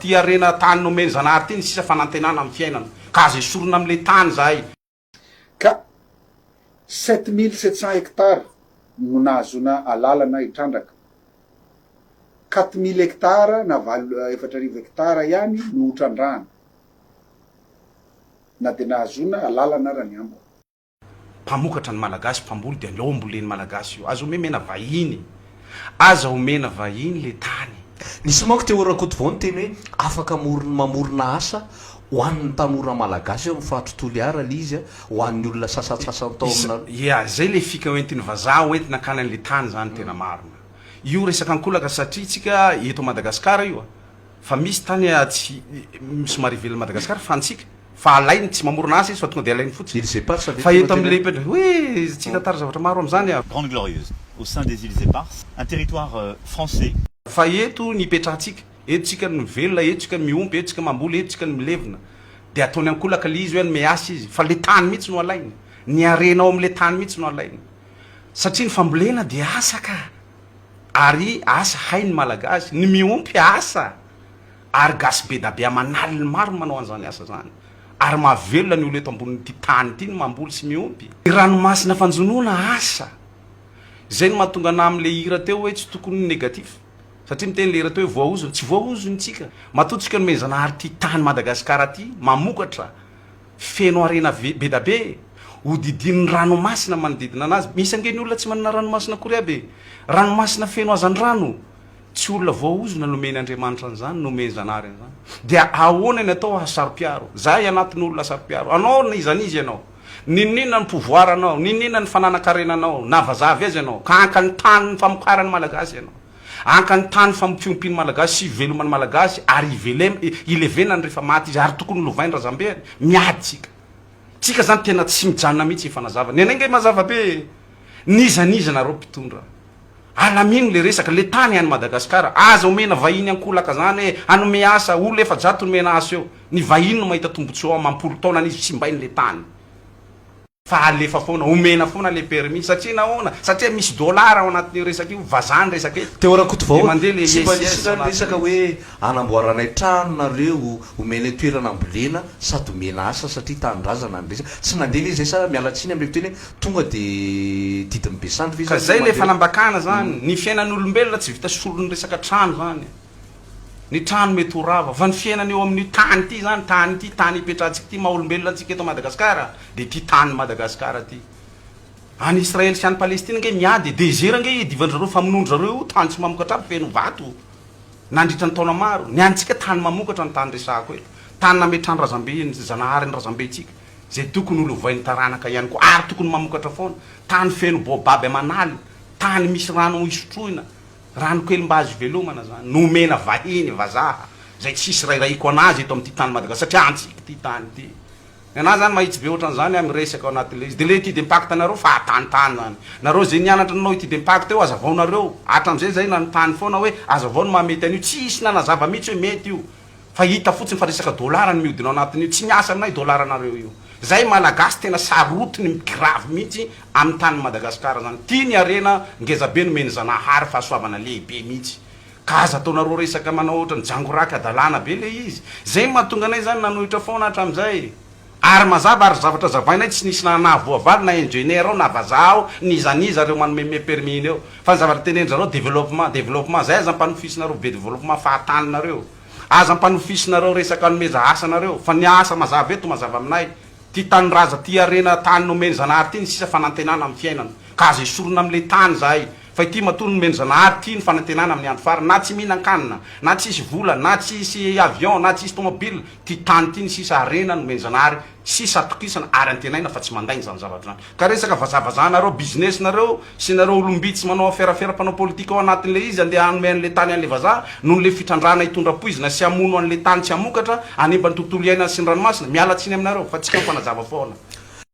ty arena tany nomeny Zanahary ty ny sisa fanantenana amin'ny fiainana ka azo esorina am'le tany zahay ka 7700 hectares no nahazona alalana itrandraka 4000 hectares na 4,000 hectares ihany no otrandrana na de nahazona alalana raha ny ambo mpamokatra ny malagasy mpamboly de aleo amboleny malagasy io aza omena vahiny aza omena vahiny le tany nisy manko te orakoto vao ny teny hoe afaka mamorona asa ho an'ny tanora malagasy eo mifatrotoly ara le izy ho an'ny olona sasatsasantao amina ia zay le fika hoentiny vazaha hoentina kanan'le tany zany tena marina io resaka ankolaka satria tsika eto Madagasikara io fa misy tany tsy somary ivelany Madagasikara fa antsika fa alainy tsy mamorona asa izy fa tonga de alainy fotsiny fa eto am'le hoe tsy tatara zavatra maro am'zany Grande Glorieuse au sein des îles Éparses un territoire français fa eto nipetrahantsika eto tsika ny velona eto tsika ny miompy eto tsika mamboly eto tsika ny milevina de ataony ankolaka le izy hoe ny measa izy fa le tany mihitsy no alainy ny arenao am'le tany mihitsy no alainy satria ny fambolena de asa ka ary asa hainy malagasy ny miompy asa ary gasy be da be amanaly ny maro manao an'izany asa zany ary mahavelona ny olo eto ambonin'ity tany ity ny mamboly sy miompy ranomasina fanjonoana asa zay ny mahatonga ana am'le hira teo hoe tsy tokony négatif satria miteny le hira teo hoe voaozony tsy voaozony tsika matotsika nomeny Zanahary ty tany Madagasikara ty mamokatra feno arena be da be hodidin'ny ranomasina manodidina anazy misy angeny olona tsy manana ranomasina kory aby ranomasina feno azan-drano tsy olona voaozona nomeny Andriamanitra an'izany nomeny Zanahary an'izany dia ahoana ny atao hasarom-piaro zahay anatin'ny olona hasarom-piaro anao na izanizy ianao ninina ny pouvoir anao ninina ny fananakarenanao na vazavy azy ianao ka anka ny tany ny famokarany malagasy ianao anka ny tany fampiompiny malagasy sy ivelomany malagasy ary ilevenany rehefa maty izy ary tokony lovainy razambeany miady tsika zany tena tsy mijanona mihitsy ifanazava ny anenge mazava be nizanizanareo mpitondra alamino le resaka le tany any Madagasikara aza omena vahiny ankolaka zany hoe anome asa olo efa jato nomena asa eo ny vahiny no mahita tombotsoa mampolo taona n'izy tsy mbainy le tany fa alefa foana omena foana le permis satria nahoana satria misy dolara ao anatin'io resaka io vazany resaka e te orakoto vao mandeha le tsy mba resaka hoe anamboaranay trano nareo omena toerana ambolena sady omena asa satria tanindrazana ny resaka tsy nandeha le zay sa mialatsiny am'le teny tonga de didiny be sandry ka zay le fanambakana zany ny fiainan'olombelona tsy vita solony resaka trano zany ny trano mety ho rava fa ny fiainana eo amin'ny tany ty zany tany ty tany ipetrahantsika ty maha-olombelona antsika eto Madagasikara de ty tany Madagasikara ty any Israely sy any Palestina nge miady désert nge idivan'zareo famonondrareo tany tsy mamokatra aby feno vato nandritra ny taona maro ny antsika tany mamokatra ny tany resako e tany nametrany razambe ny Zanahary ny razambe tsika zay tokony olovainy taranaka ihany koa ary tokony mamokatra foana tany feno boababy amanaly tany misy rano isotroina rano kely mba azo velomana zany nomena vahiny vazaha zay tsisy rairaiko anazy eto am'ty tany Madagasikara satria antsika ty tany ty ana zany mahitsy be ohatran'izany amy resaka ao anatin'le izy de le étude d'impact nareo fa atanitany zany nareo zay nianatra nanao étude d'impact eo azavaonareo hatram'izay zay nanontany foana hoe azavao no mahamety an'io tsisy nanazava mihitsy hoe mety io fa hita fotsiny fa resaka dolara ny mihodina ao anatin'io tsy miasa aminay dolara nareo io zay malagasy tena sarotiny grave mihitsy amin'ny tany Madagasikara zany ty ny arena ngezabe nomeny Zanahary fahasoavana lehibe mihitsy ka aza ataonareo resaka manao ohatra ny jangoraky adalana be le izy zay mahatonga anay zany nanohitra foana hatram'izay ary mazava ary zavatra zavainay tsy nisy nanavoavaly na ingénieur ao na vazaha ao nizaniza reo manome permis iny eo fa ny zavatra tenendrareo développement zay aza mpanofisinareo be développement fahataninareo aza mpanofisinareo resaka nomeza asanareo fa ny asa mazava eto mazava aminay ty taniraza ty arena tany nomeny Zanahary ty ny sisa fanantenana amin'ny fiainana ka azo esorona am'le tany zahay fa ity matoa nomeny Zanahary ty ny fanantenana amin'ny andro farany na tsy mihinan-kanina na tsisy vola na tsisy avion na tsisy tomobile ty tany ty ny sisa arena nomeny Zanahary sisa atokisana ary antenaina fa tsy mandainy zany zavatra zany ka resaka vazavazanareo business nareo sy nareo olombitsy manao aferafera mpanao politika ao anatin'le izy andeha hanome an'le tany an'le vazaha noho le fitrandrana hitondra-poizina sy amono an'le tany tsy amokatra anembany tontolo iainana sy ny ranomasina miala tsiny aminareo fa tsika fanazava foana